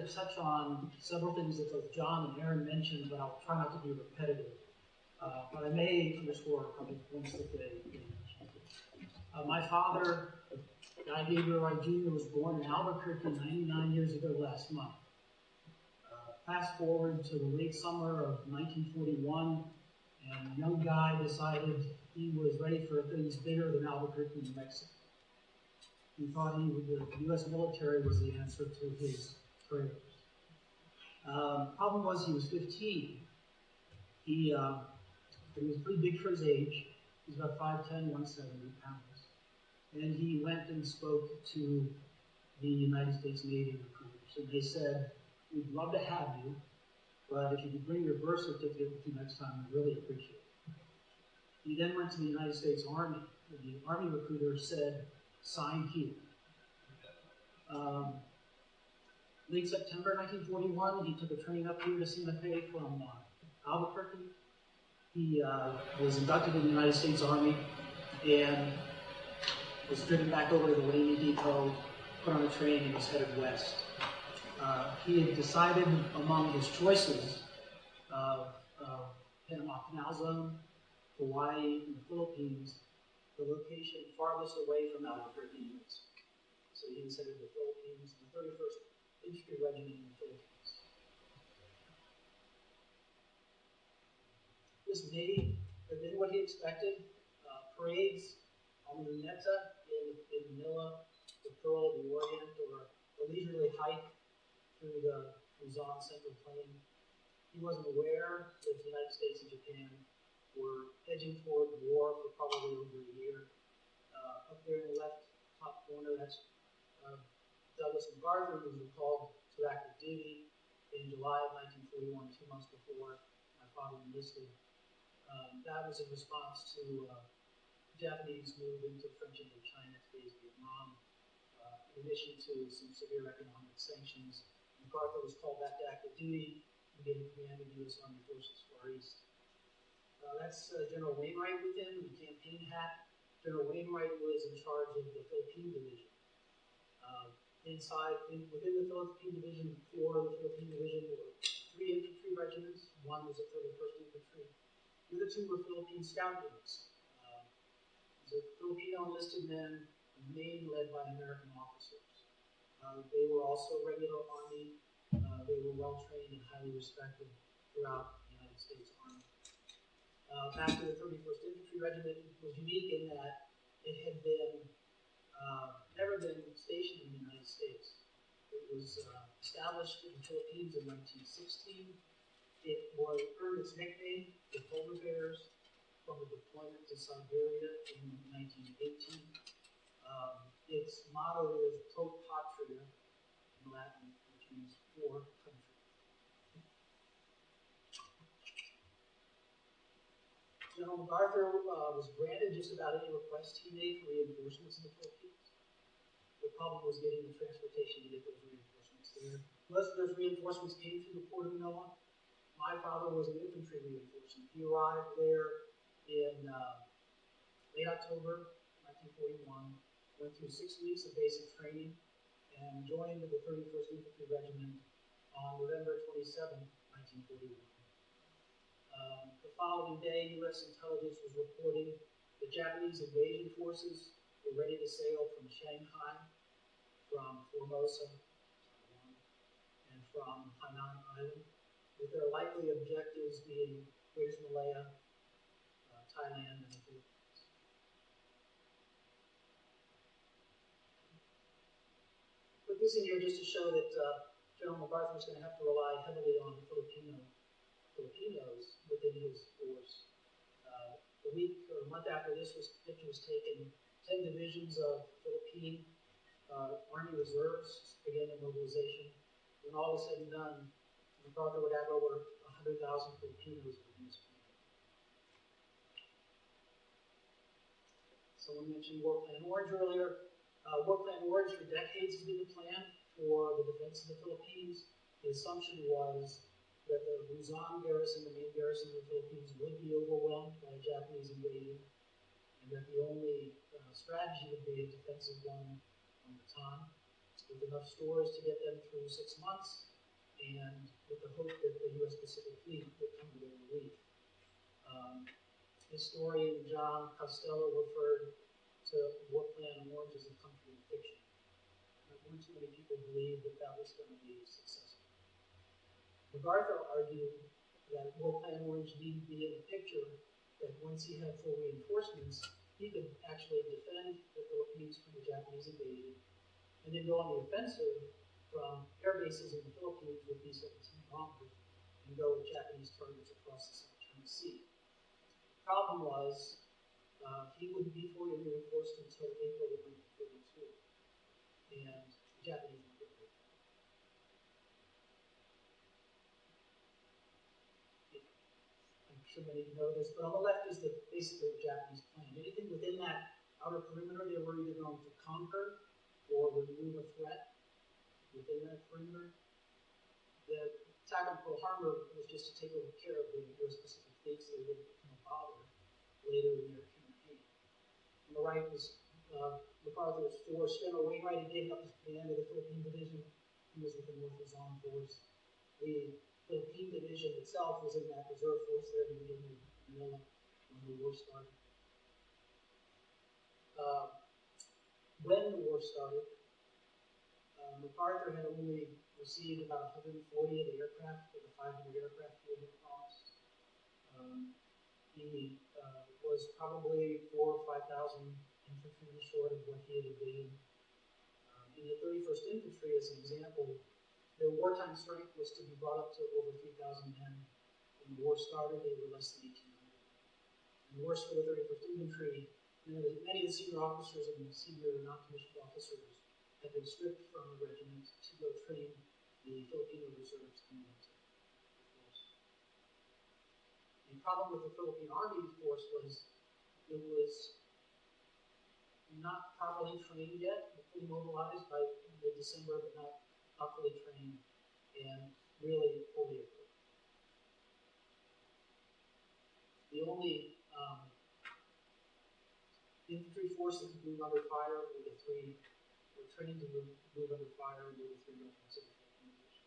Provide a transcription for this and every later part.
to touch on several things that both John and Aaron mentioned, but I'll try not to be repetitive. But I may underscore a couple of points that they mentioned. My father, Guy Wright Jr., was born in Albuquerque 99 years ago last month. Fast forward to the late summer of 1941, and young Guy decided he was ready for things bigger than Albuquerque, New Mexico. He thought the U.S. military was the answer to his prayers. Problem was he was 15. He was pretty big for his age. He's about 5'10", 170 pounds. And he went and spoke to the United States Navy recruiters. And they said, "We'd love to have you, but if you could bring your birth certificate with you next time, we'd really appreciate it." He then went to the United States Army. And the Army recruiter said, "Sign here." Late September 1941, he took a train up here to Santa Fe from Albuquerque. He was inducted in the United States Army and was driven back over to the Wainwright depot, put on a train, and was headed west. He had decided among his choices of Panama Canal Zone, Hawaii, and the Philippines, the location farthest away from Albuquerque. So he was headed to the Philippines, the 31st Infantry Regiment in the Philippines. This may have been what he expected. Parades on the Luneta in Manila, the Pearl of the Orient, or a leisurely hike through the Luzon Central Plain. He wasn't aware that the United States and Japan were edging toward war for probably over a year. Up there in the left top corner, that's Douglas MacArthur, who was recalled to active duty in July of 1941, 2 months before my father enlisted. That was in response to Japanese move into French Indochina, today's Vietnam, in addition to some severe economic sanctions. MacArthur was called back to active duty and given command of U.S. Army Forces Far East. That's General Wainwright with him in the campaign hat. General Wainwright was in charge of the Philippine Division. Within the Philippine Division, 4 of the Philippine Division were 3 infantry regiments. 1 was the 31st Infantry. The other 2 were Philippine scout units. The Filipino enlisted men, mainly led by American officers. They were also regular Army. They were well-trained and highly respected throughout the United States Army. Back to the 31st Infantry Regiment was unique in that it had never been stationed in the United States. It was established in the Philippines in 1916. It earned its nickname, the Polar Bears, from a deployment to Siberia in 1918. Its motto is Pro Patria in Latin, which means for country. General MacArthur was granted just about any request he made for reinforcements in the Philippines. The problem was getting the transportation to get those reinforcements there. Most of those reinforcements came through the port of Manila. My father was an infantry reinforcement. He arrived there in late October 1941, went through 6 weeks of basic training, and joined the 31st Infantry Regiment on November 27, 1941. The following day, U.S. intelligence was reporting the Japanese invasion forces were ready to sail from Shanghai, from Formosa, and from Hainan Island, with their likely objectives being British Malaya, Thailand, and the Philippines. Put this in here just to show that General MacArthur was going to have to rely heavily on Filipinos within his force. A week or a month after this picture was taken, 10 divisions of Philippine Army Reserves began their mobilization. When all was said and done, MacArthur would have over 100,000 Filipinos within his command. Someone mentioned War Plan Orange earlier. War Plan Orange for decades has been the plan for the defense of the Philippines. The assumption was that the Luzon garrison, the main garrison of the Philippines, would be overwhelmed by a Japanese invasion, and that the only strategy would be a defensive one on Bataan, with enough stores to get them through 6 months, and with the hope that the U.S. Pacific Fleet would come to their relief. Historian John Costello referred to War Plan Orange as a comforting fiction. Not too many people believed that that was going to be successful. MacArthur argued that War Plan Orange needed to be in the picture, that once he had full reinforcements, he could actually defend the Philippines from the Japanese invasion, and then go on the offensive from air bases in the Philippines with B-17 bombers and go with Japanese targets across the South China Sea. The problem was he wouldn't be fully reinforced until April of 1942, and the Japanese were good. I'm sure many of you know this, but on the left is basically the Japanese plan. Anything within that outer perimeter, they were either going to conquer or remove a threat within that perimeter. The attack on Pearl Harbor was just to take over care of the U.S. Pacific Fleet so they wouldn't become a bother later in their campaign. On the right was MacArthur's force. General Wainwright had taken up his command of the Philippine Division. He was with the North Luzon Force. The Philippine Division itself was in that reserve force there in the beginning of Manila when the war started. When the war started, MacArthur had only received about 140 of the aircraft, of the 500 aircraft he had promised. He was probably 4,000 or 5,000 infantry short of what he had envisioned. In the 31st Infantry, as an example, their wartime strength was to be brought up to over 3,000 men. When the war started, they were less than 1,800. And worse for the 31st Infantry, many of the senior officers and senior non-commissioned officers had been stripped from the regiment to go train the Filipino reserves in the force. The problem with the Philippine Army force was it was not properly trained yet, fully mobilized by mid-December, but not fully trained and really fully equipped. The only infantry force that could move under fire were the three, were trained to move under fire, were the three regiments of the Philippine Division.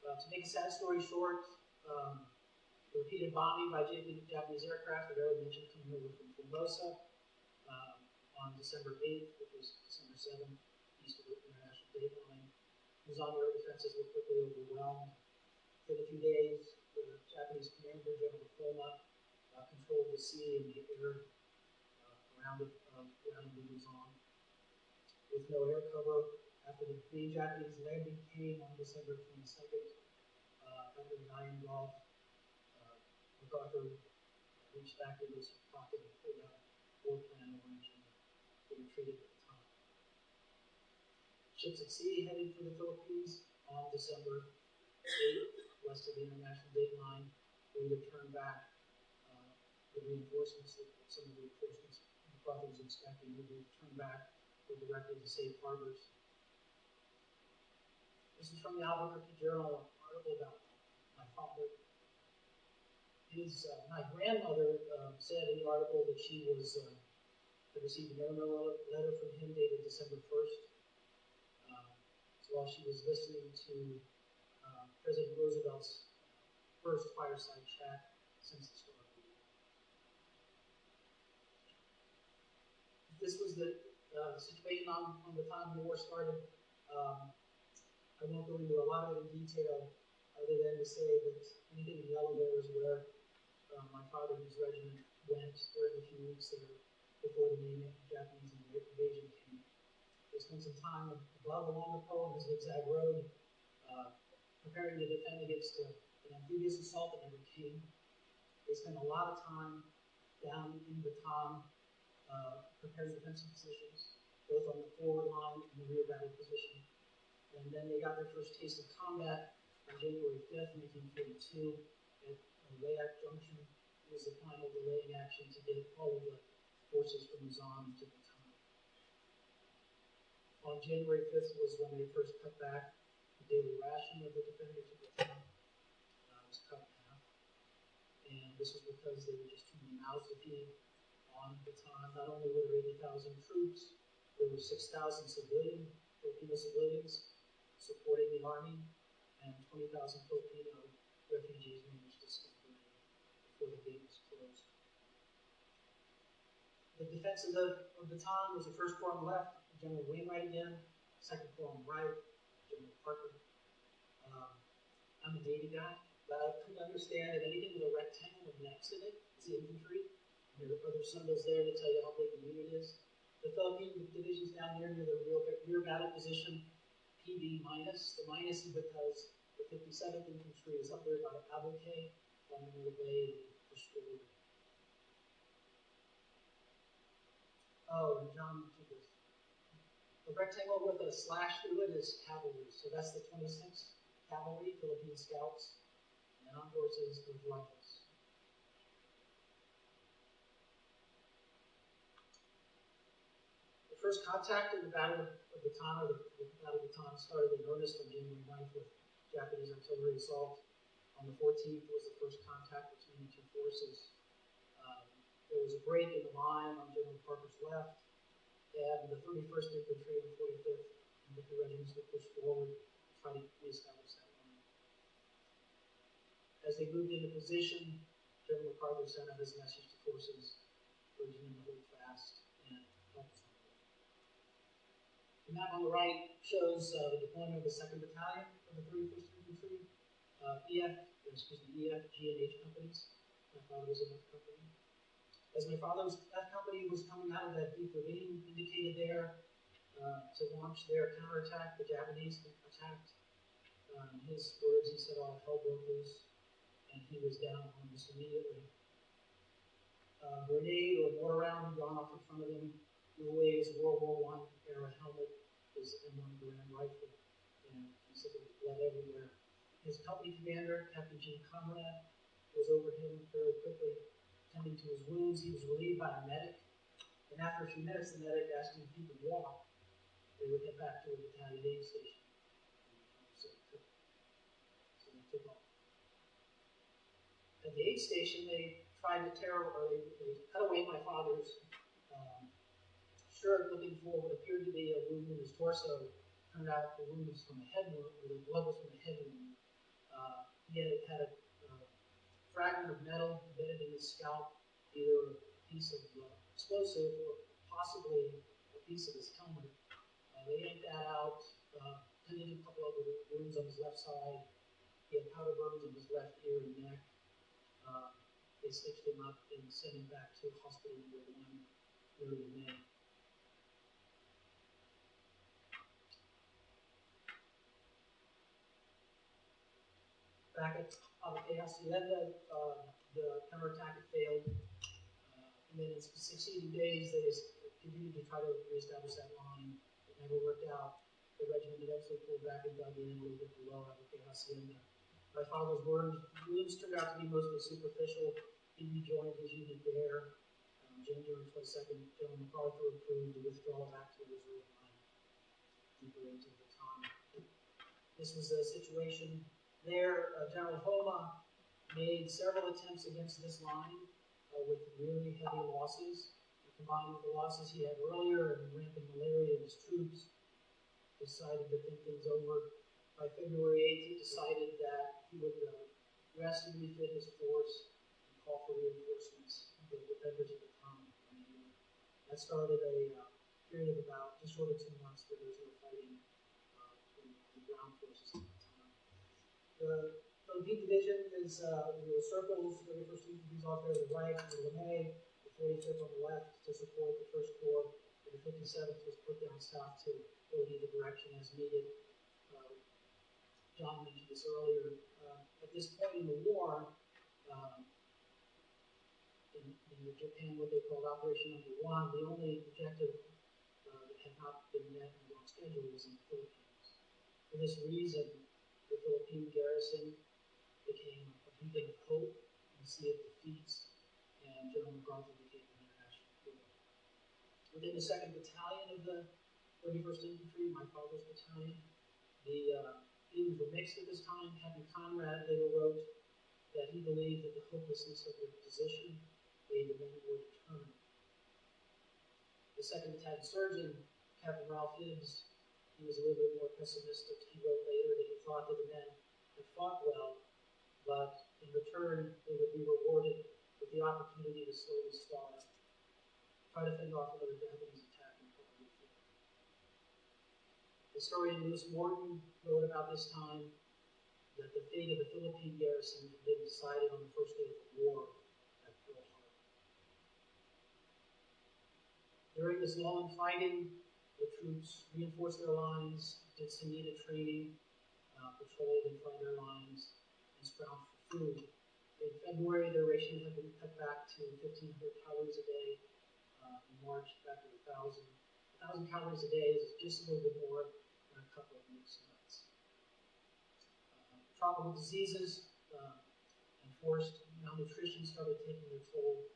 To make a sad story short, the repeated bombing by Japanese aircraft that I already mentioned coming over from Formosa on December 8th, which was December 7th, east of the international date line. Luzon air defenses were quickly overwhelmed. Within a few days, the Japanese commander, General Foma, controlled the sea and the air around Luzon. With no air cover, after the main Japanese landing came on December 22nd, under the Iron Gulf, MacArthur reached back into his pocket and pulled out War Plan Orange, and they retreated at the time. Ships at sea headed for the Philippines on December 8th, west of the international date line, were either turned back. The reinforcements, some of the reinforcements MacArthur was expecting, would be turned back or directed to safe harbors. This is from the Albuquerque Journal, an article about my father. My grandmother said in the article that she was had received an airmail letter from him dated December 1st, while she was listening to President Roosevelt's first fireside chat since the start of the war. This was the situation on the time the war started. I won't go into a lot of it in detail, other than to say that anything in yellow there is where my father's regiment went during the few weeks there before the main Japanese invasion came. They spent some time above along the Po and the zigzag road, preparing to defend against an amphibious assault that never came. They spent a lot of time down in Bataan preparing defensive positions, both on the forward line and the rear battle position. And then they got their first taste of combat on January 5th, 1942, at Layak Junction. It was the final delaying action to get all of the forces from Luzon to Bataan. On January 5th was when they first cut back the daily ration of the defenders of Bataan. It was cut in half. And this was because there were just too many mouths to feed on Bataan. Not only were there 80,000 troops, there were 6,000 Filipino civilians supporting the army. and 20,000 Filipino refugees managed to slip away before the gate was closed. The defense of Bataan was the first corps on the left, General Wainwright again, second corps on the right, General Parker. I'm a Navy guy, but I couldn't understand that anything with a rectangle next to it is the infantry. There are other symbols there that tell you how big the unit is. The Philippine division's down here near the rear battle position, Pv minus. The minus is because the 57th Infantry is up there by Abuque, on the bay, and pushed forward. Oh, and John mentioned this. The rectangle with a slash through it is cavalry, so that's the 26th Cavalry, Philippine Scouts, and on horses with rifles. The first contact in the Battle of Bataan, or the Battle of Bataan, started in earnest on January 9th with Japanese artillery assault. On the 14th was the first contact between the two forces. There was a break in the line on General Parker's left, and the 31st Infantry and the 45th Infantry regiments were pushed forward to try to reestablish that line. As they moved into position, General MacArthur sent out his message to forces, urging them to hold fast and help us on the way. The map on the right shows the deployment of the 2nd Battalion of the 31st Infantry, EF, G, and H companies. My father was in that company. As my father's F company was coming out of that deep ravine indicated there to launch their counterattack, the Japanese attacked. In his words, he said all hell broke loose, and he was down almost immediately. Grenade or mortar round had gone off in front of him, blew away his World War I era helmet, his M1 Garand rifle, and he said there was blood everywhere. His company commander, Captain Gene Conrad, was over him very quickly, tending to his wounds. He was relieved by a medic, and after a few minutes, the medic asked him if he could walk. They would head back to the battalion aid station. So they took off. At the aid station, they tried to they cut away my father's shirt, looking for what appeared to be a wound in his torso. Turned out the wound was from a head wound, or the blood was from a head wound. He had a fragment of metal embedded in his scalp, either a piece of explosive or possibly a piece of his helmet. They yanked that out, tended to a couple other wounds on his left side. He had powder burns in his left ear and neck. They stitched him up and sent him back to hospital number 1 early May. Back at Hacienda, the counterattack had failed. And then in succeeding days, they continued to try to reestablish that line. It never worked out. The regiment eventually pulled back and dug in a little bit below Hacienda. My father's wounds turned out to be mostly superficial. He rejoined his unit there. January 22nd, General MacArthur approved the withdrawal back to the reserve line, deeper into Bataan. This was a situation there. General Homa made several attempts against this line with really heavy losses. Combined with the losses he had earlier and rampant malaria in his troops, decided to think things over. By February 8th, he decided that he would rest and refit his force and call for reinforcements of the defenders of the town. That started a period of about just over 2 months where there was no fighting in the ground forces at the time. The Pvt Division is the circles, the 31st Infantry is off there to the right, to the LeMay, the 45th on the left to support the 1st Corps, and the 57th was put down south to go in either direction as needed. John mentioned this earlier. At this point in the war, in Japan, what they called Operation Number 1, the only objective that had not been met and on schedule was in the Philippines. For this reason, the Philippine garrison became a beacon of hope in the sea of defeats, and General MacArthur became an international hero. Within the 2nd Battalion of the 31st Infantry, my father's battalion, the feelings were mixed at this time. Captain Conrad later wrote that he believed that the hopelessness of the position made the men more determined. The 2nd Battalion Surgeon, Captain Ralph Hibbs, he was a little bit more pessimistic. He wrote later that he thought that the men and fought well, but in return they would be rewarded with the opportunity to slowly starve, try to fend off another Japanese attack and probably fail. Historian Lewis Morton wrote about this time that the fate of the Philippine garrison had been decided on the first day of the war at Pearl Harbor. During this lull in fighting, the troops reinforced their lines, did some needed training, patrolled in front of their lines, and scrounged for food. In February, their ration had been cut back to 1,500 calories a day. In March, back to 1,000. 1,000 calories a day is just a little bit more than a couple of mixed nuts. Tropical diseases and forced malnutrition started taking their toll.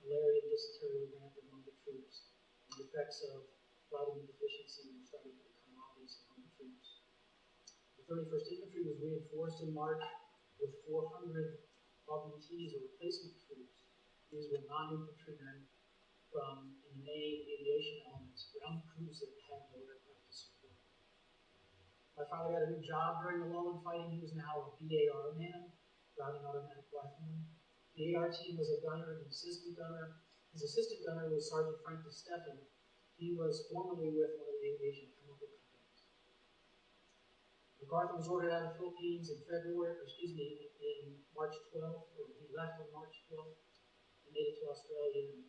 Malaria and dysentery rampant among the troops. The effects of vitamin deficiency were starting to become obvious among the troops. The 31st Infantry was reinforced in March with 400 augmentees or replacement troops. These were non-infantrymen from the main aviation elements, ground crews that had no aircraft to support. My father got a new job during the lull in fighting. He was now a BAR man, grounding automatic rifleman. The AR team was a gunner and assistant gunner. His assistant gunner was Sergeant Frank DeStefan. He was formerly with one of the aviation chemical companies. MacArthur was ordered out of the Philippines in March 12th, or he left on March 12th, and made it to Australia and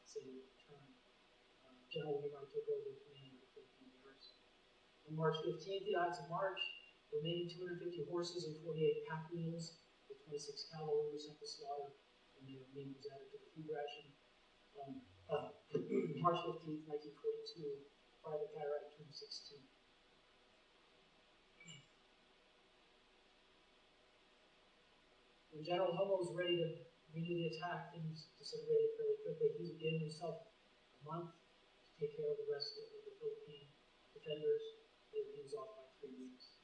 said he would return. General Wainwright took over the command of the Philippine garrison. On March 15th, the Ides of March, the remaining 250 horses and 48 pack mules with 26 cavalry were sent to slaughter, and their meat was added to the food ration. March 15th, 1942, Private Guy Wright turned 16. When General Hummel was ready to renew the attack, things disintegrated fairly quickly. He was giving himself a month to take care of the rest of the Philippine defenders. He was off by 3 weeks.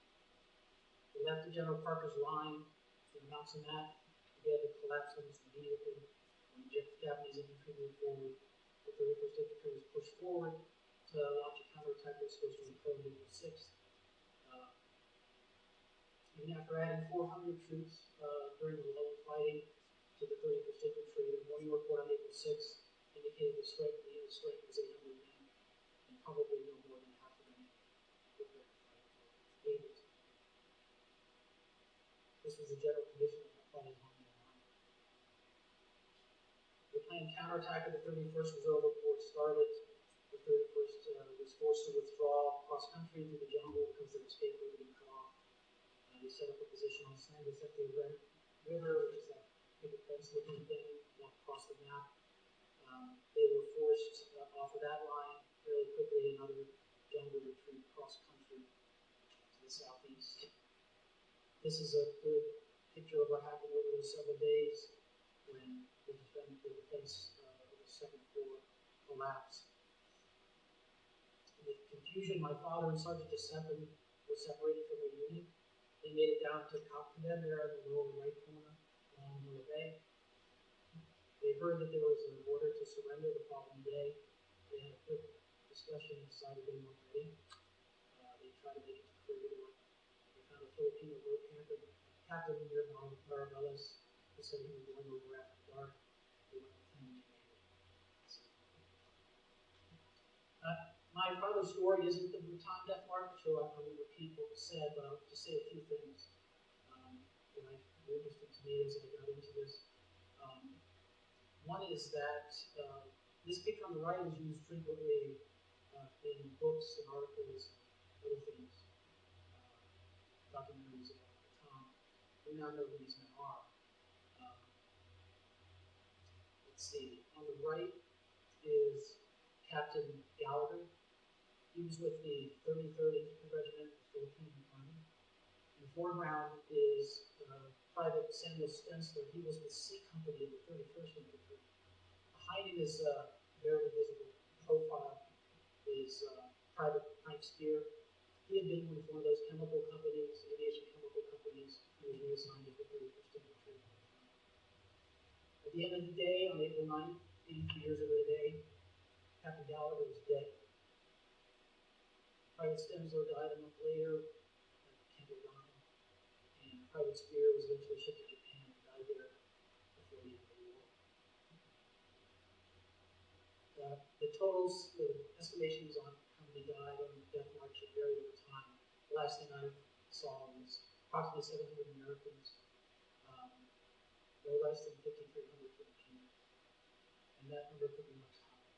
They left the General Parker's line. The mounts on that began to collapse almost immediately. When the Japanese infantry moved forward, the 31st Infantry was pushed forward to launch a counterattack that was supposed to occur on April 6th. Even after adding 400 troops during the lull fighting to the 31st Infantry, the morning report on April 6th indicated the strength was 800 men, and probably no more than half of them prepared to fight or able to. This was the general condition of the fighting on the line. The planned counterattack of the 31st was over before it started. The 31st was forced to withdraw cross country through the jungle because their escape route had been cut off. They set up a position on San Vicente River, which is that big fence-looking thing across the map. They were forced off of that line fairly quickly. Another jungle retreat cross country to the southeast. This is a good picture of what happened over those several days when the defense of the second floor collapsed. In the confusion, my father and Sergeant DeStefan were separated from their unit. They made it down to Captain there in the lower right corner along Miller Bay. They heard that there was an order to surrender the following day. They had a quick discussion and decided they weren't ready. They tried to make it to Corregidor. They found a Filipino boat captain near Maribelas who said he was going over after dark. They went with him and made it. My father's story isn't the Bataan death march, so I won't repeat what was said, but I'll just say a few things that were interesting to me as I got into this. One is that this picture on the right is used frequently in books and articles and other things, documentaries about Bataan. We now know who these men are. Let's see. On the right is Captain Gallagher. He was with the 33rd Infantry Regiment of the Philippine Army. In the foreground is Private Samuel Spencer. He was with C Company of the 31st Infantry. Behind him is very visible profile is Private Frank Spear. He had been with one of those chemical companies, aviation chemical companies. He was reassigned to the 31st Infantry. At the end of the day, on April 9th, 83 years ago today, Captain Gallagher was dead. Private Stemsler died a month later at Camp O'Donnell, and Private Spear was eventually shipped to Japan and died there before the end of the war. The totals, the estimations on how many died on the death march have varied over time. The last thing I saw was approximately 700 Americans, no less than 5,300 Filipinos, and that number could be much higher.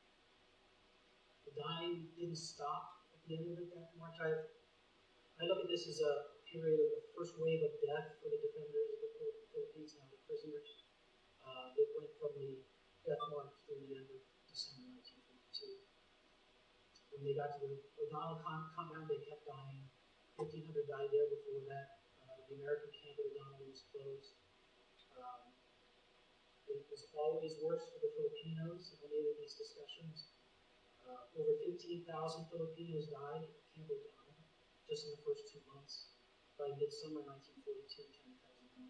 The dying didn't stop at the end of that march. I look at this as a period of the first wave of death for the defenders of the Philippines, now the prisoners. It went from the death march through the end of December 1942. When they got to the O'Donnell compound, they kept dying. 1,500 died there before that. The American camp at O'Donnell was closed. It was always worse for the Filipinos in any of these discussions. Over 15,000 Filipinos died at Camp O'Donnell just in the first 2 months. By midsummer 1942, 10,000 more.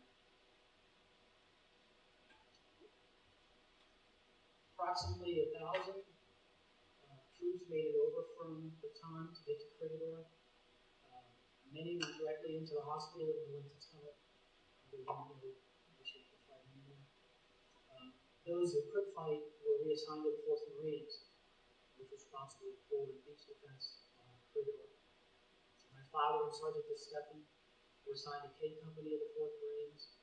Approximately 1,000 troops made it over from Bataan to get to Corregidor. Many went directly into the hospital and went to tunnel. They didn't know they should fight anymore. Those that could fight were reassigned to the 4th Marines, which was responsible for the beach defense on Corregidor. My father and Sergeant DeStefan were assigned to K Company of the 4th Marines.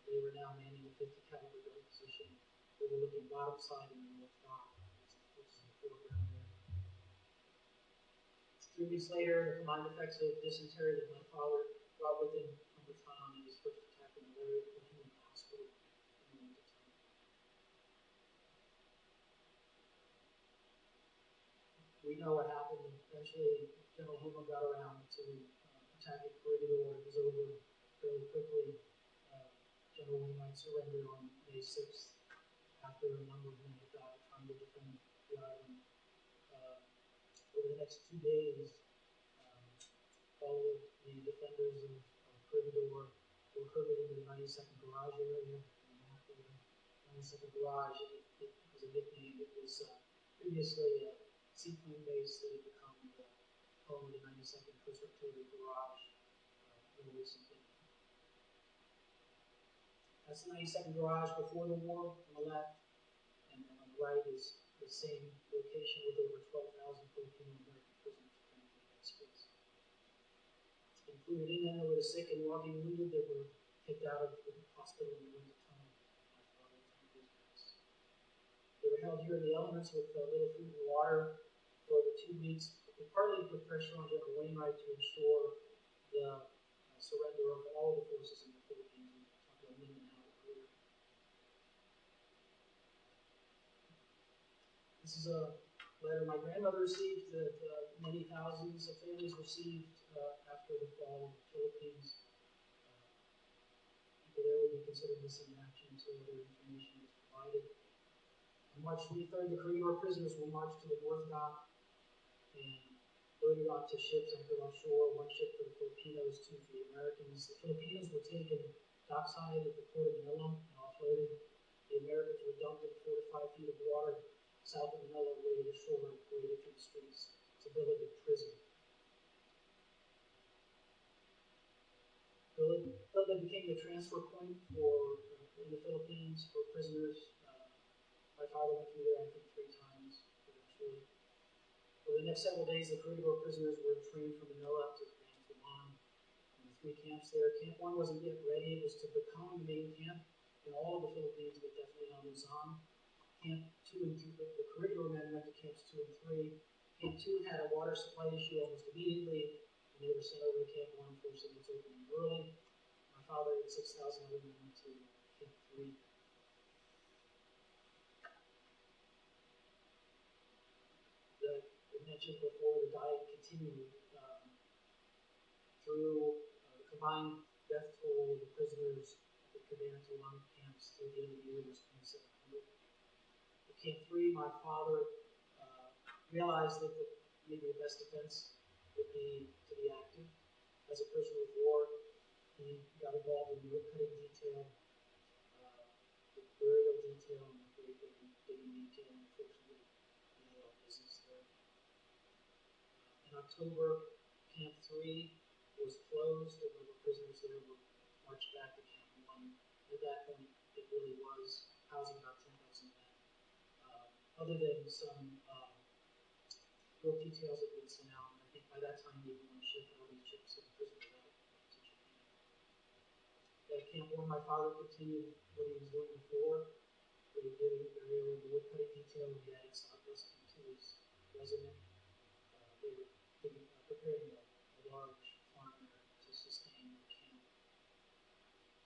They were now manning the 50 caliber gun position, overlooking bottom side in the North Dock, which is in the foreground there. 3 weeks later, the combined effects of dysentery that my father brought with him from Bataan and his first attack in malaria put him in the hospital in the winter time. We know what happened. Eventually, General Homer got around to attacking Corregidor. It was over fairly quickly. General Wainwright surrendered on May 6th after a number of men had died trying to defend the island. Over the next 2 days, all of the defenders of Corregidor were herded into the 92nd Garage area. And after the 92nd Garage, it was a nickname. It was previously a seaplane base that had become the home of the 92nd Coast Artillery Garage more recently. That's the 92nd Garage before the war on the left, and then on the right is the same location with over 12,000 Filipino American prisoners crammed into that space. Included in that were the sick and walking wounded that were kicked out of the hospital and went to tunnel. They were held here in the elements with little food and water for over 2 weeks, partly to put pressure on General Wainwright to ensure the surrender of all the forces in the Philippines. We talked about Mindanao earlier. This is a letter my grandmother received that many thousands of families received after the fall of the Philippines. People there would be considered missing in action until other information was provided. On March 23rd, the Corregidor prisoners were marched to the North Dock and loaded onto ships anchored offshore. 1 ship for the Filipinos, 2 for the Americans. The Filipinos were taken dockside at the port of Manila and offloaded. The Americans were dumped in 4 to 5 feet of water south of Manila, waded ashore and paraded through the streets. It's a village of prison. It became the transfer point for in the Philippines for prisoners. My father went through there, I think, 3 times eventually. For the next several days, the Corregidor prisoners were trained from Manila to Infantryman. The 3 camps there. Camp 1 wasn't yet ready. It was to become the main camp in all of the Philippines, but definitely not Luzon. Camp 2 and 3, the Corregidor men went to camps 2 and 3. Camp 2 had a water supply issue almost immediately, and they were sent over to Camp 1, forcing its opening early. My father and 6,000 other men went to Camp 3. I mentioned before, the diet continued through the combined death toll of the prisoners at the Cabana to Lung camps through the end of the year was 2,700. At Camp 3, my father realized that maybe the best defense would be to be active. As a prisoner of war, he got involved in wood cutting detail, the burial detail, and the grave digging detail. Unfortunately, he had all business there. In October, Camp 3 was closed. There were prisoners there were marched back to Camp 1. At that point, it really was housing about 10,000 men. Other than some work details that had been sent out, and I think by that time they had shipped all these ships and prisoners out to Japan. At Camp 1, my father continued what he was doing before. They were getting burial, the woodcutting detail, and he added sawdust to his resume. They were preparing a large farm there to sustain the camp.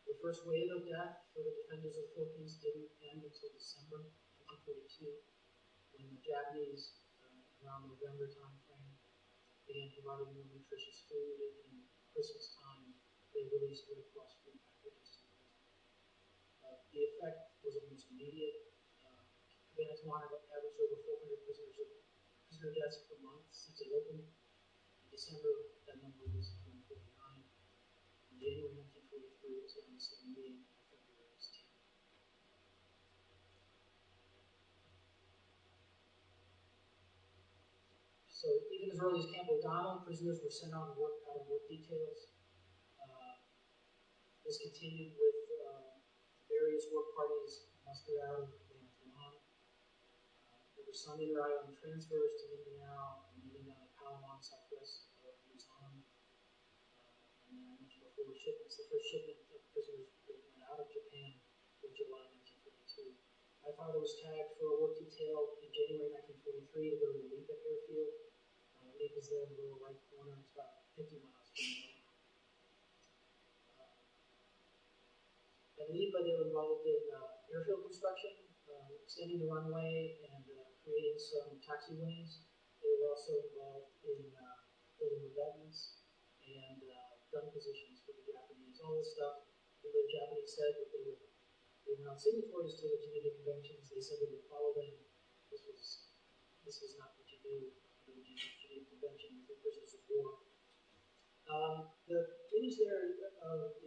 The first wave of death for the defenders of the Philippines didn't end until December 1942, when the Japanese, around November timeframe, began providing more nutritious food, and Christmas time, they released Red Cross food packages to the prisoners. The effect was almost immediate. Pvt Wright averaged over 400 prisoner deaths per month since it opened. In December, that number was 149. In January 1943, it was down to 78. February was 10. So even as early as Camp O'Donnell, prisoners were sent out of work details. This continued with various work parties mustered out of Bataan. There were some inter-island transfers to Mindanao and moving down to Palawan, southwest of Luzon. And then I mentioned before shipments. The first shipment of prisoners that went out of Japan was July 1942. My father was tagged for a work detail in January 1943 to go to the Lipa airfield. Lipa's there in the lower right corner. It's about 50 miles from there. At Lipa, they were involved in airfield construction, extending the runway and creating some taxiways. They were also involved in building revetments and gun positions for the Japanese. All this stuff, the Japanese said that they were not signatories to the Geneva Conventions. They said they would follow them. This was not what you do under the Geneva Convention for prisoners of war. The image there is of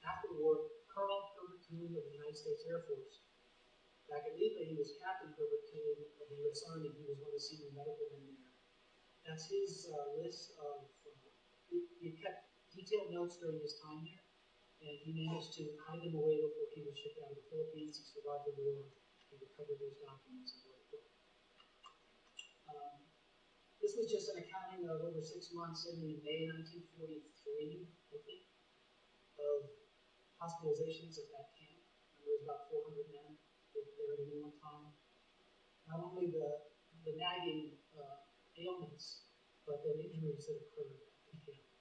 after the war, Colonel Herbert Coon of the United States Air Force. Back at Lipa, he was Captain Herbert Coon of the U.S. Army. He was one of the senior medical men there. That's his list of. He kept detailed notes during his time there, and he managed to hide them away before he was shipped out of the Philippines. He survived the war. He recovered those documents and wrote a book. This was just an accounting of over 6 months ending in May 1943, I think, of hospitalizations at that camp. There was about 400 men that were there at any one time. Not only the nagging ailments, but the injuries that occurred at the camp.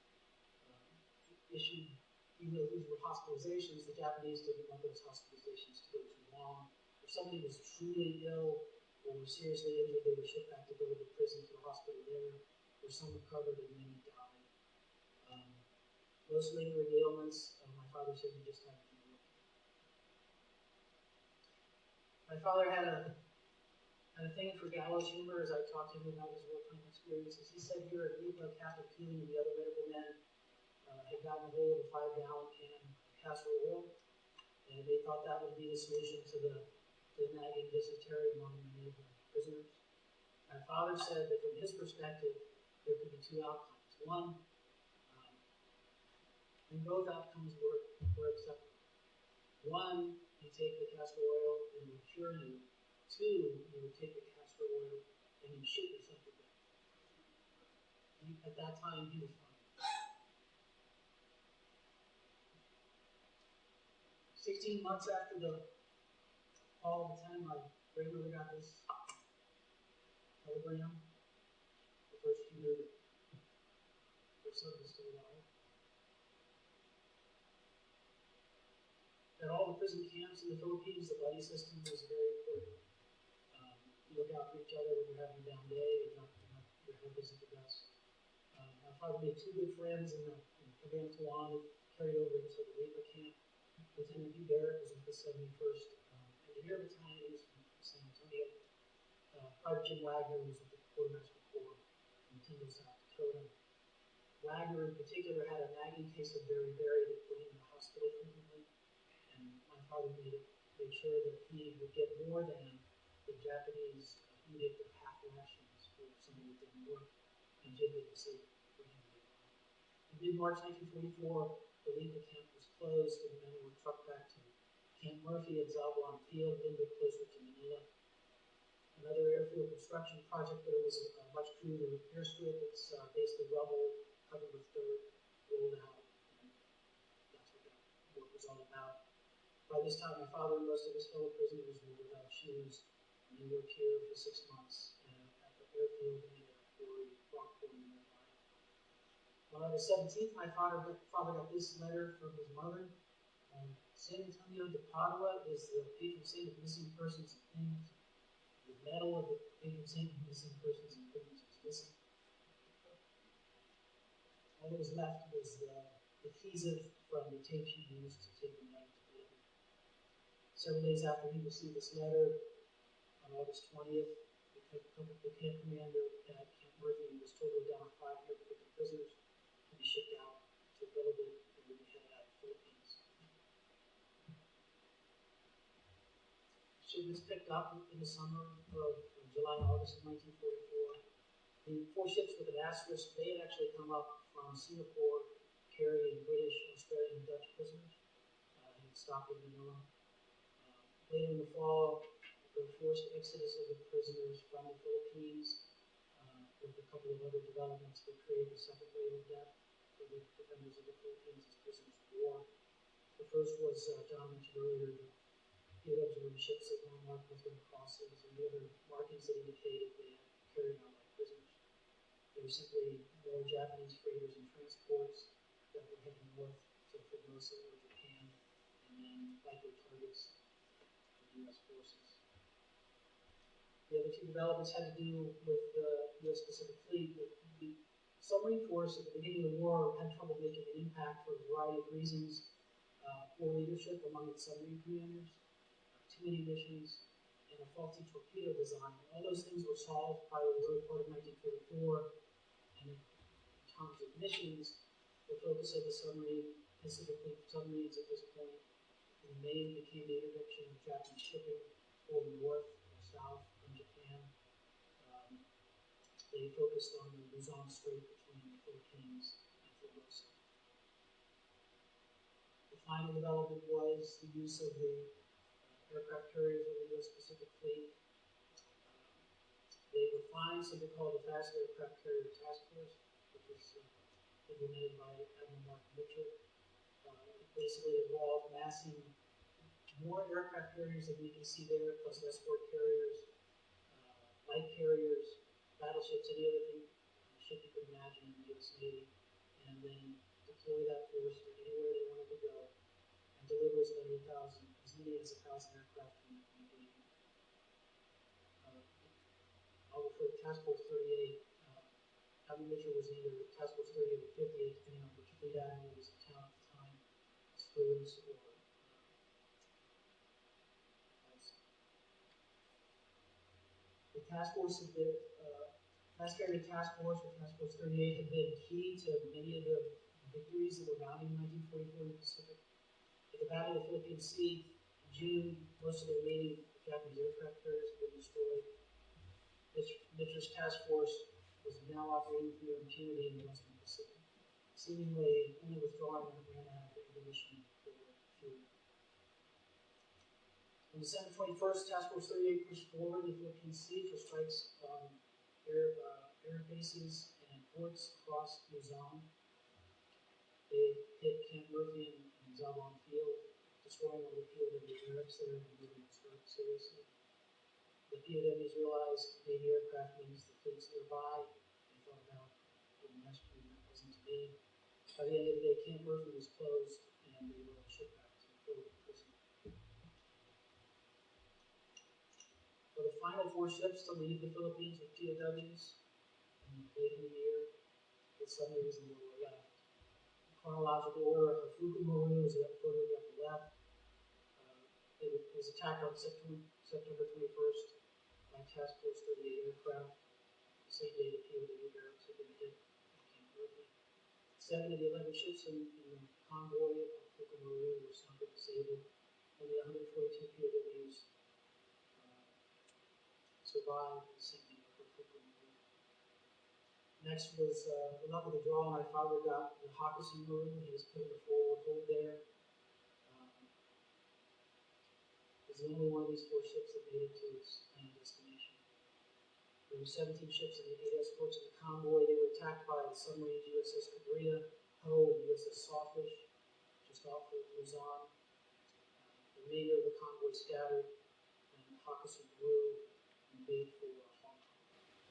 Even though these were hospitalizations, the Japanese didn't want those hospitalizations to go too long. If somebody was truly ill or seriously injured, they were shipped back to go to the prison to the hospital there, where some recovered and many died. Most lingering ailments, my father said he just had to deal with. My father had a thing for gallows humor as I talked to him about his wartime experiences. He said here at Lipa, Captain Coon and the other medical men had gotten a hold of a 5-gallon can of castor oil, and they thought that would be the solution to the nagging dysentery among many of the prisoners. My father said that from his perspective, there could be 2 outcomes. One, and both outcomes were acceptable. One, you take the castor oil and it would cure you. 2, you would take the castor oil and you shit yourself to death. At that time, he was fine. 16 months after the Fall of Bataan, my grandmother got this telegram. The first she knew that her son was still alive. At all the prison camps in the Philippines, the buddy system was very important. You look out for each other when you're having a down day, and your health isn't the best. My father made 2 good friends in Pvt Wright that carried over into the Lipa camp. Lieutenant Hugh Barrett was with the 71st Engineer Battalion. He was from San Antonio. Private Jim Wagner was with the Quartermaster Corps from Tingo, South Dakota. Wagner, in particular, had a nagging case of beriberi that put him in the hospital frequently. And my father made sure that he would get more than the Japanese edict of half rations for somebody that didn't work, and Jim did the same for him. In mid-March 1944, believed the camp was closed, and the men were trucked back to Camp Murphy at Zabuan Field, a little bit closer to Manila. Another airfield construction project there was a much cruder airstrip. It's basically rubble covered with dirt, rolled out, and that's what that work was all about. By this time, my father and most of his fellow prisoners were without shoes, and they worked here for 6 months at the airfield and at a quarry, rock quarry nearby. On August 17th, my father got this letter from his mother. San Antonio de Padua is the patron saint of missing persons and things. The medal of the patron saint of missing persons and things was missing. All that was left was the adhesive from the tape she used to take the letter to the other. Several days after he received this letter, on August 20th, the camp commander at Camp Murphy was told to go down 550 prisoners to be shipped out to Belgrade and would be headed out of the Philippines. Shipments picked up in the summer of July and August of 1944. The 4 ships with an asterisk, they had actually come up from Singapore carrying British, Australian, and Dutch prisoners and stopped in Manila. Later in the fall, the forced exodus of the prisoners from the Philippines, with a couple of other developments that created the second wave of death for the defenders of the Philippines as prisoners of war. The first was, John mentioned earlier, the POWs were the ships that were marked with their crosses and the other markings that indicated they had carried out like prisoners. They were simply more Japanese freighters and transports that were heading north to Formosa or Japan, and then likely targets U.S. forces. The other 2 developments had to do with the U.S. Pacific Fleet. The submarine force at the beginning of the war had trouble making an impact for a variety of reasons. Poor leadership among its submarine commanders, too many missions, and a faulty torpedo design. All those things were solved by the early part of 1944, and in terms of missions, the focus of the Pacific Fleet submarines at this point in the main became the interdiction of Japanese shipping going north or south from Japan. They focused on the Luzon Strait between the Philippines and Formosa. The final development was the use of the aircraft carriers of the U.S. Pacific Fleet. They refined something called the Fast Aircraft Carrier Task Force, which was implemented by Admiral Mark Mitchell. It basically involved massing more aircraft carriers than we can see there, plus escort carriers, light carriers, battleships, any other thing, ship you could imagine in the U.S. Navy, and then deploy that force to anywhere they wanted to go, and deliver as many as 1,000 aircraft in a day. I'll refer to Task Force 38. Admiral Mitchell was either Task Force 38 or 58, depending on which fleet admiral was in town at the time, Spruance or the task force of the Fast Carrier Task Force, or Task Force 38, had been key to many of the victories that were mounting in 1944 in the Pacific. At the Battle of the Philippine Sea in June, most of the remaining Japanese aircraft carriers had been destroyed. Mitchell's task force was now operating through impunity in the Western Pacific, seemingly only withdrawing when it ran out of ammunition for fuel. On December 21st, Task Force 38 pushed forward in the Philippine Sea for strikes on air bases and ports across Luzon. They hit Camp Murphy and Zabuan Field, destroying all the POW barracks there and moving the strike seriously. The POWs realized Navy aircraft means the fleet's nearby. They thought about getting rescued, and that wasn't to be. By the end of the day, Camp Murphy was closed, and they were shipped back to Philippine prison. For the final 4 ships to leave the Philippines with POWs, late in the year, with submarines in the lower left. In chronological order, Hafukumaru is the photo you have the left. It was attacked on September 21st by Task Force 38 aircraft, the same day the POW barracks had been hit at Camp Murphy. 7 of the 11 ships in the convoy of Hafukumaru were sunk or disabled. Only 142 POWs survived the sinking of Hafukumaru. Next was the luck of the draw. My father got the Hockessin Maroon. He was put in the forward hold there. It was the only one of these 4 ships that made it to its planned destination. There were 17 ships and 8 escorts in the convoy. They were attacked by the submarines USS Cabrita, Ho, and USS Sawfish, just off of Luzon. The remainder of the convoy scattered, and Hockessin Maroon made for Hong Kong.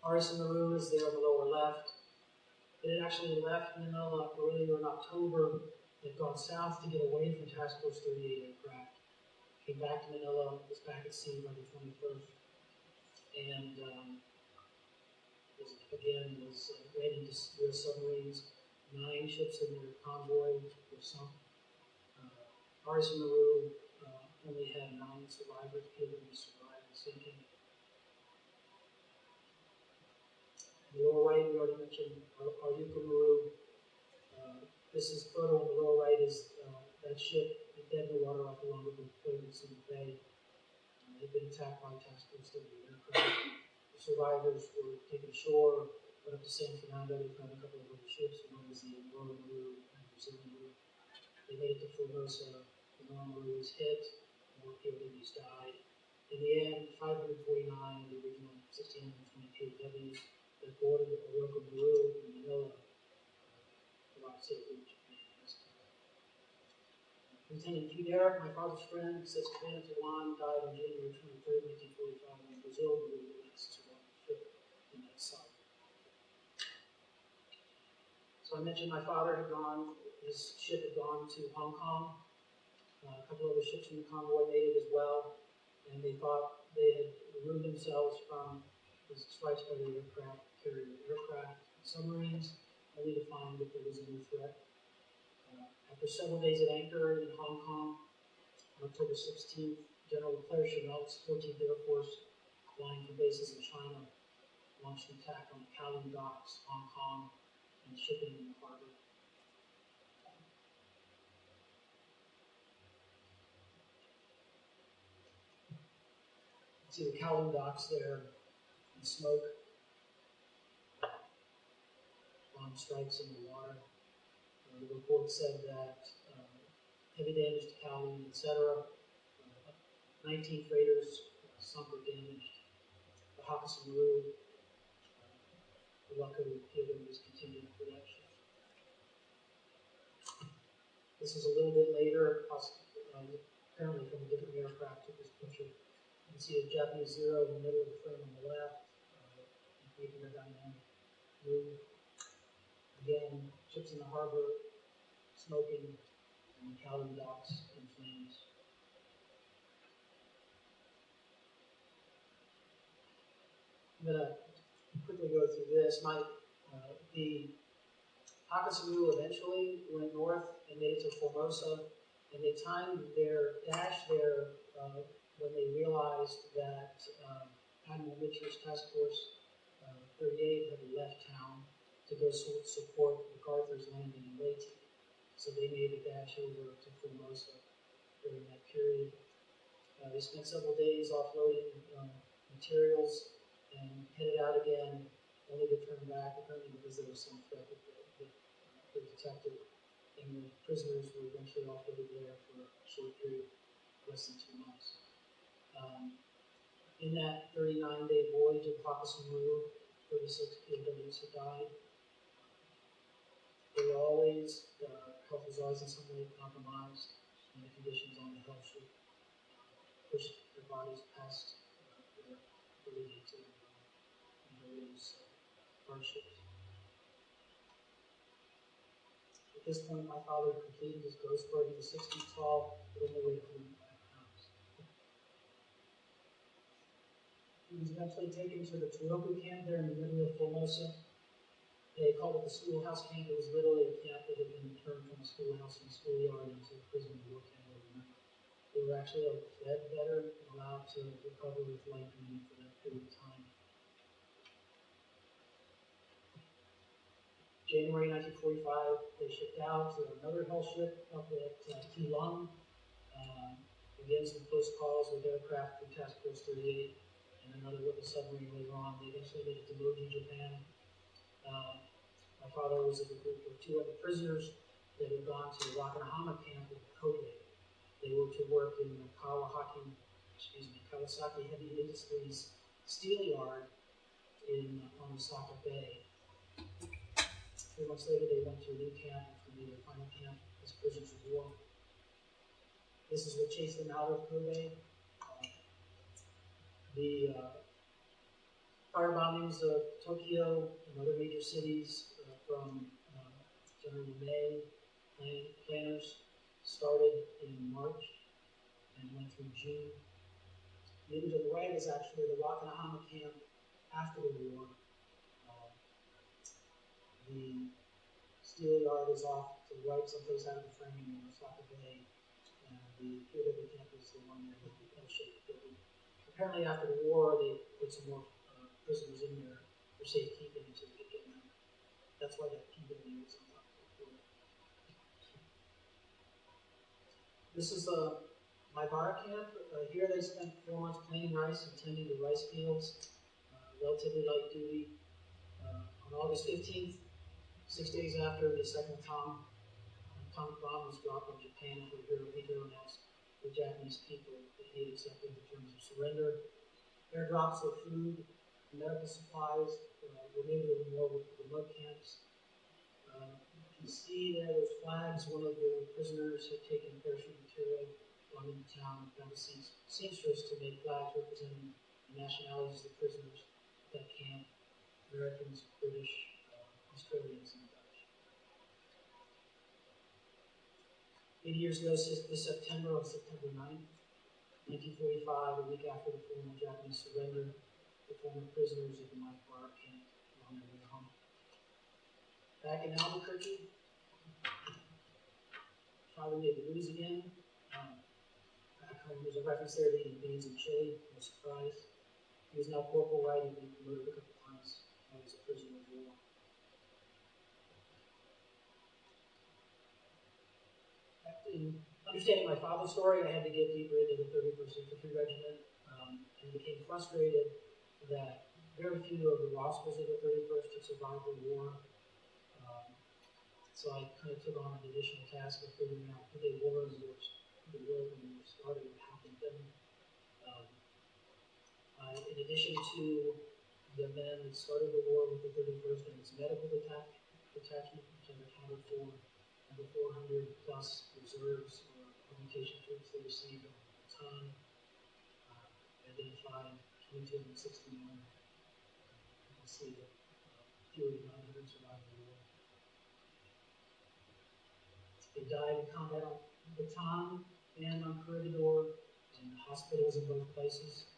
Odyssey Maroon is there on the lower left. It had actually left Manila earlier in October. It had gone south to get away from Task Force 38 aircraft. Came back to Manila, was back at sea by the 21st, and was ready to U.S. submarines. 9 ships in their convoy were sunk. Odyssey Maroon only had 9 survivors. Pvt survived the sinking. The lower right, we already mentioned Aryuka Maroon. This is photo on the lower right is that ship dead in the water off the Long Bay. They'd been attacked by Task Force 38 aircraft. The survivors were taken ashore, went up to San Fernando. They found a couple of other ships. One was the Aurora Maroon and the Brazilian Maroon. They made it to Formosa. The Aurora Maroon was hit. More POWs died. In the end, 549 of the original 1,622 POWs that boarded the Aurora Maroon in Manila arrived safely in Japan. Lieutenant Pvt Wright, my father's friend, says Pvt Wright died on January 23, 1945 in Brazil, where he was survived the ship in that site. So I mentioned my father had gone, his ship had gone to Hong Kong. A couple other ships in the convoy made it as well, and they thought they had removed themselves from the strikes by the aircraft carrier aircraft submarines, only to find that there was a new threat. After several days at anchor in Hong Kong, on October 16th, General Claire Chennault's 14th Air Force, flying from bases in China, launched an attack on the Kowloon docks, Hong Kong, and shipping in the harbor. You see the Kowloon docks there in smoke, bomb strikes in the water. The report said that heavy damage to Kowloon, etc. 19 freighters sunk or damaged. The Hockessin Maroon, the luck of the POWs continued production. This is a little bit later, apparently from a different aircraft took this picture. You can see a Japanese Zero in the middle of the frame on the left, making a dynamic move. Again, ships in the harbor, smoking, and the Kowloon docks in flames. I'm going to quickly go through this. The Hockessin eventually went north and made it to Formosa, and they timed their dash there when they realized that Admiral Mitchell's Task Force 38 had left town to go support MacArthur's landing in Leyte. So they made a dash over to Formosa during that period. They spent several days offloading materials and headed out again, only to turn back, apparently because there was some threat that they detected. And the prisoners were eventually offloaded there for a short period, less than 2 months. In that 39-day voyage of Hockessin Maroon, 36 POWs had died. They were always, health was always in some way compromised, and the conditions on the hell ship pushed their bodies past their ability to endure those hardships. At this point, my father completed his ghost bird. He was 6 feet tall, but only weighed 105 pounds. He was eventually taken to the Turoku camp there in the middle of Formosa. They called it the schoolhouse camp. It was literally a camp that had been turned from a schoolhouse and a schoolyard into a prison war camp overnight. They were actually fed better and allowed to recover with light duty for that period of time. January 1945, they shipped out to another hell ship up at Keelung. Again, some close calls with aircraft from Task Force 38 and another with a submarine later on. They eventually made it to Moji, Japan. My father was in a group of 2 other prisoners that had gone to the Wakanahama camp in Kobe. They were to work in the Kawasaki Heavy Industries steel yard on Osaka Bay. 3 months later, they went to a new camp, which would be their final camp as prisoners of war. This is what chased them out of Kobe. The fire bombings of Tokyo and other major cities from General May planners started in March and went through June. The image on the right is actually the Wakanahama camp after the war. The steel yard is off to the right, someplace out of the frame in Osaka Bay, and the POW camp is the one there with the L-shaped building. Apparently, after the war, they put some more prisoners in there for safekeeping until they could get them out. That's why that POW is on top of the floor. This is my bar camp. Here they spent 4 months planting rice and tending the rice fields, relatively light duty. On August 15th, 6 days after the second atomic bomb was dropped on Japan for Hirohito announced the Japanese people that he had accepted the terms of surrender. Airdrops of food and medical supplies were made to the remote camps. You can see there those flags. One of the prisoners had taken parachute material from in town and found a seamstress to make flags representing the nationalities of the prisoners at that camp: Americans, British, Australians, and Dutch. 80 years ago, this September, on September 9th, 1945, a week after the formal Japanese surrender, the former prisoners of the Mike Bar camp were on their way home. Back in Albuquerque, Father made the news again. Back home, there's a reference there to eating beans and chili, no surprise. He was now Corporal Wright. He'd been promoted a couple times while he was a prisoner of war. In understanding my father's story, I had to get deeper into the 31st Infantry Regiment, and became frustrated that very few of the Roswells of the 31st had survived the war. So I kind of took on an additional task of figuring out who they were when they were started and what happened to them. In addition to the men that started the war with the 31st and its medical detachment, which had accounted for the 400 plus reserves or augmentation troops they received on Bataan, identified 2261. You can see that fewer than 100 survived the war. They died in combat on Bataan and on Corregidor, in hospitals in both places.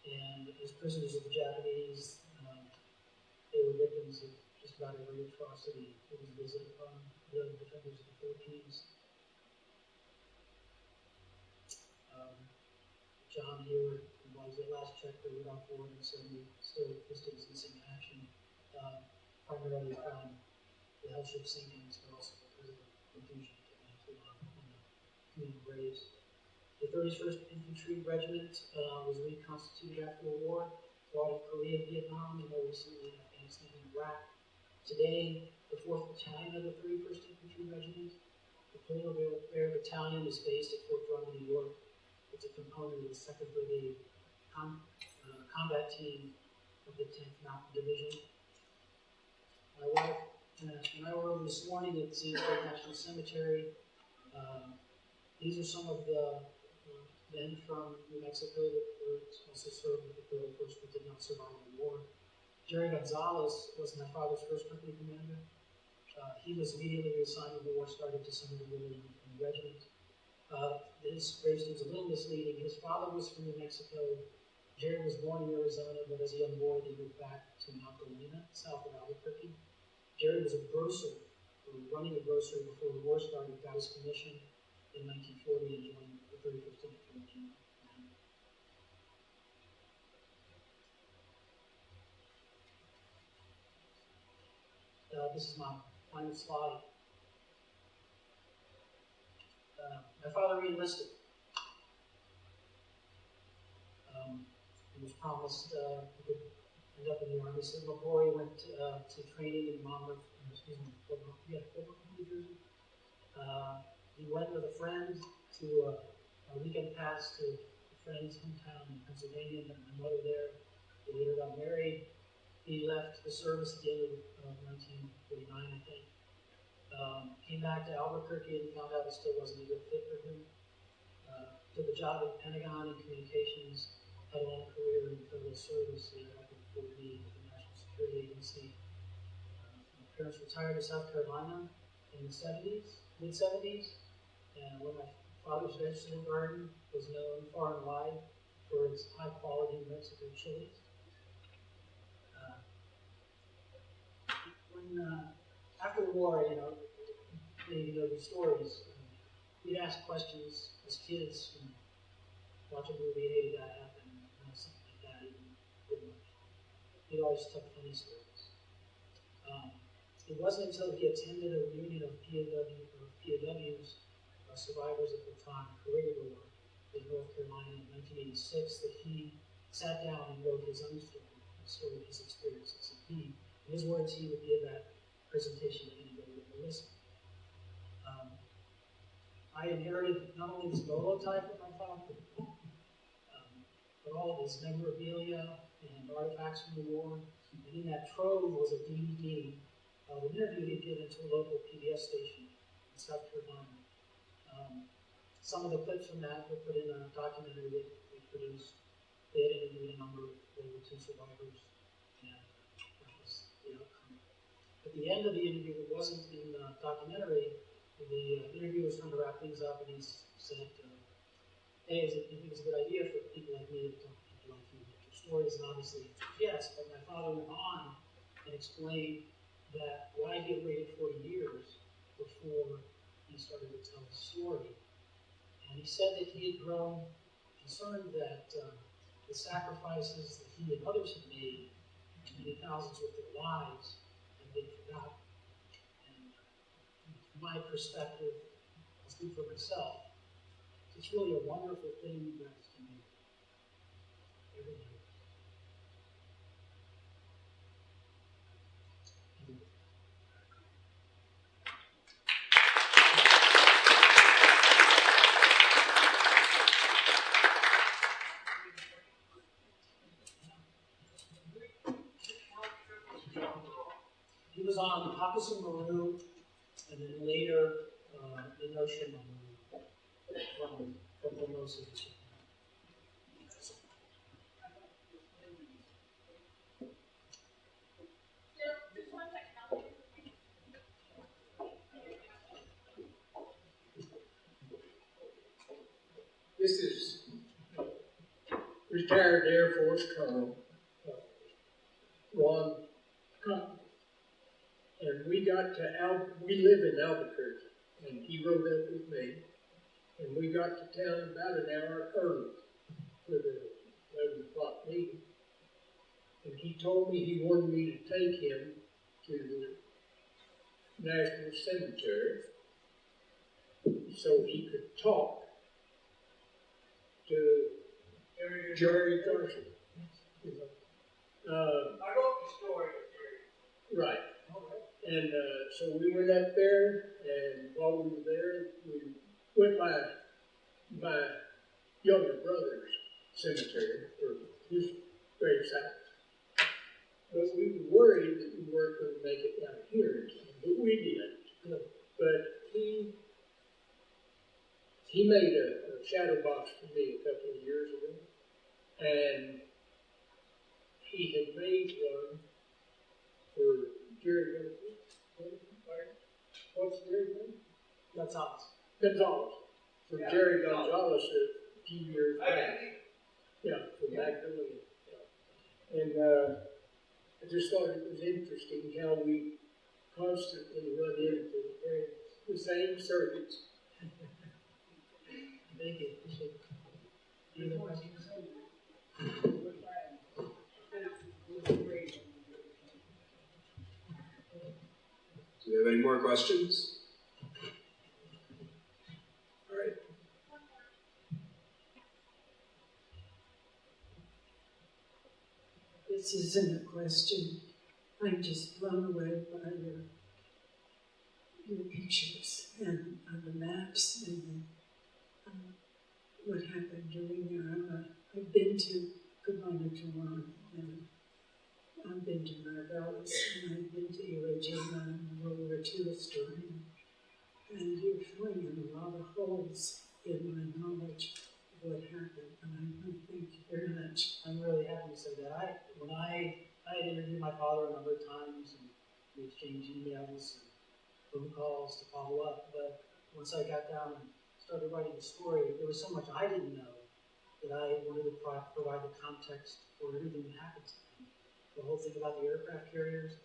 And as prisoners of the Japanese, they were victims of just about every atrocity that was visited upon the defenders of the Philippines. John here was at last check for Rudolph Ward and said he still listed as missing in action, primarily from the hell ship sinkings, but also because of the confusion on the communal graves. The 31st Infantry Regiment was reconstituted after the war, fought in Korea, Vietnam, and more recently in Afghanistan and Iraq. Today, the 4th Battalion of the 31st Infantry Regiment, the Polar Bear Battalion, is based at Fort Drum, New York. It's a component of the 2nd Brigade combat team of the 10th Mountain Division. My wife and I were over this morning at St. Clair National Cemetery. These are some of the men from New Mexico that were also served with the 31st but did not survive the war. Jerry Gonzalez was my father's first company commander. He was immediately reassigned when the war started to some of the women in the regiment. His gravestone's a little misleading. His father was from New Mexico. Jerry was born in Arizona, but as a young boy, he moved back to Mount Galena, south of Albuquerque. Jerry was a grocer, running a grocery before the war started, got his commission in 1940 and joined the 31st Infantry Regiment. This is my final slide. My father re-enlisted. He was promised he could ended up in the Army. So before he went to training in Monmouth, Fort Monmouth, New Jersey. He went with a friend to a weekend pass to a friend's hometown in Pennsylvania, met my mother there. They later got married. He left the service at the end of 1949, I think. Came back to Albuquerque and found out it still wasn't a good fit for him. Took a job at the Pentagon in communications, had a long career in federal service there up in Fort Meade with the National Security Agency. My parents retired to South Carolina in the 70s, mid-70s, and when my father's vegetable garden was known far and wide for its high-quality Mexican chilies. After the war, many of you know these stories. We'd ask questions as kids, watch a movie, hey, did that happen? Something like that, even pretty much. He'd always tell funny stories. It wasn't until he attended a reunion of POWs, survivors of Bataan, Corregidor, in North Carolina in 1986, that he sat down and wrote his own story, the story of his experiences. And in his words, he would give that presentation to anybody that would listen. I inherited not only his bolo-type from my father, but all of his memorabilia and artifacts from the war. And in that trove was a DVD of an interview he'd given to a local PBS station in South Carolina. Some of the clips from that were put in a documentary that we produced. They had interviewed a number of World War II survivors, and that was the outcome. At the end of the interview, it wasn't in the documentary. The interviewer was trying to wrap things up, and he said, hey, do you think it's a good idea for people like me to talk to people like you about your stories? And obviously, yes, but my father went on and explained that why he had waited 40 years before he started to tell his story. And he said that he had grown concerned that the sacrifices that he and others had made, many thousands with their lives, had been forgotten. My perspective, I speak for myself, it's really a wonderful thing you guys can do every day. He was on Hakkasan Maru, and then later the notion from Formosa to Japan. This is retired Air Force Colonel Ron Cotton. And we got to we live in Albuquerque, and he rode up with me, and we got to town about an hour early for the 11 o'clock meeting. And he told me he wanted me to take him to the National Cemetery so he could talk to Jerry Carson. I wrote the story of Jerry. Right. And so we went up there, and while we were there, we went by my younger brother's cemetery, or his gravesite. But we were worried that we weren't going to make it down here in time, but we did. But he made a shadow box for me a couple of years ago, and he had made one for Jerry. What's Jerry's name? Gonzalez. Gonzalez. For Jerry Gonzalez a few years back. Yeah, from Magdalene. Yeah. And I just thought it was interesting how we constantly run into the same circuits. Thank you. Appreciate it. Any other questions? Do we have any more questions? All right. It's isn't a question. I'm just blown away by your pictures and the maps and what happened during there. I've been to Pvt and I've been to Marvelous and I've been to Iwo Jima and the World War II historian. And you're filling in a lot of holes in my knowledge of what happened. And I thank you very much. I'm really happy to say that. When I had interviewed my father a number of times, and we exchanged emails and phone calls to follow up, but once I got down and started writing the story, there was so much I didn't know that I wanted to provide the context for everything that happened to me. The whole thing about the aircraft carriers,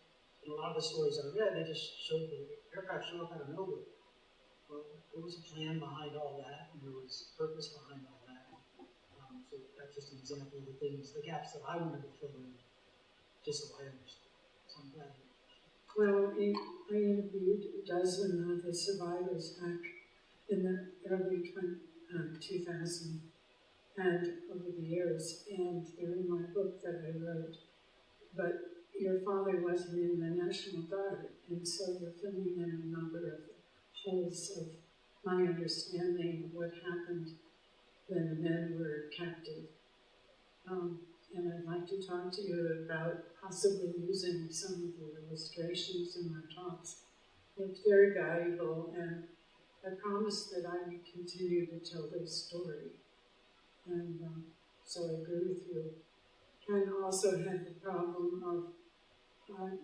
and a lot of the stories I read, they just showed the aircraft show up out of nowhere. Well, there was a plan behind all that, and there was purpose behind all that. So that's just an example of the things, the gaps that I wanted to fill in, just so I understood. So I'm glad. Well, I interviewed a dozen of the survivors back in the early 2000 and over the years, and they're in my book that I wrote. But your father wasn't in the National Guard, and so you're filling in a number of holes of my understanding of what happened when the men were captive. And I'd like to talk to you about possibly using some of the illustrations in my talks. It's very valuable, and I promise that I will continue to tell this story. And so I agree with you. And also had the problem of,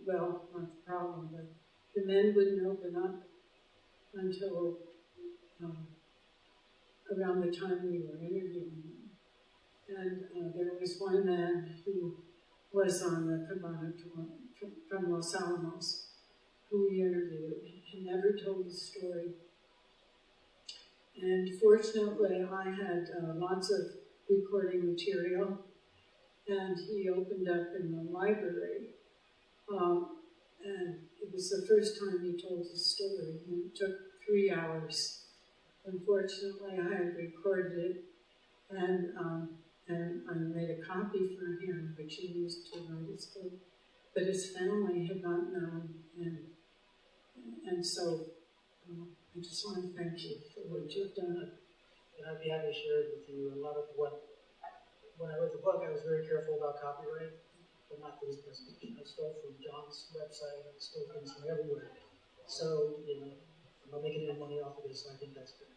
well, not the problem, but the men wouldn't open up until around the time we were interviewing them. And there was one man who was on the Pvt from Los Alamos who we interviewed. He never told the story. And fortunately, I had lots of recording material, and he opened up in the library. And it was the first time he told the story, and it took 3 hours. Unfortunately, I had recorded it, and I made a copy for him, which he used to write his book. But his family had not known, and so I just want to thank you for what you've done. And I'd be happy to share it with you. A lot of when I wrote the book, I was very careful about copyright, but not for this presentation. I stole from John's website, I stole things from everywhere. So, I'm not making any money off of this, so I think that's good.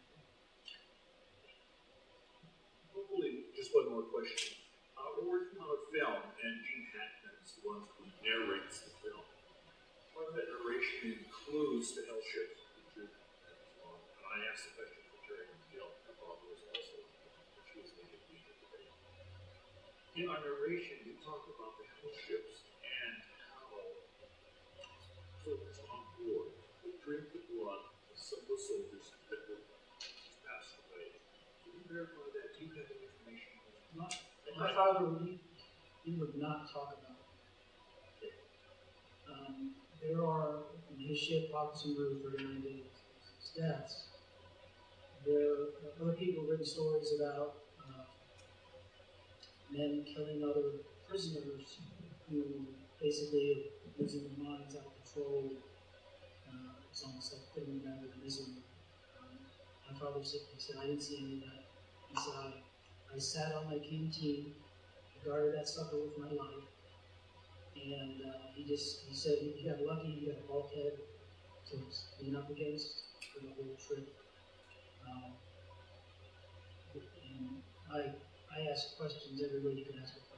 Hopefully, just one more question. We're working on a film, and Gene Hackman is the one who narrates the film. Part of that narration includes the hell ships. And I asked the question for Jerry McGill, her father was also, she was making the today. In our narration, we talk about the hell ships and how soldiers on board would drink the blood of some of the soldiers that were passed away. Can you verify that? Do you have any information on that? My father, he would not talk about it. There are, in his ship, Hawkinson Brew, 39 days, deaths. Other people have written stories about men killing other prisoners who basically losing their minds out of control. It's almost like putting them out of misery. My father said, I didn't see any of that. He said, I sat on my canteen, I guarded that sucker with my life, and he said he got lucky, he got a bulkhead to lean up against for the whole trip. And I ask questions every way you can ask a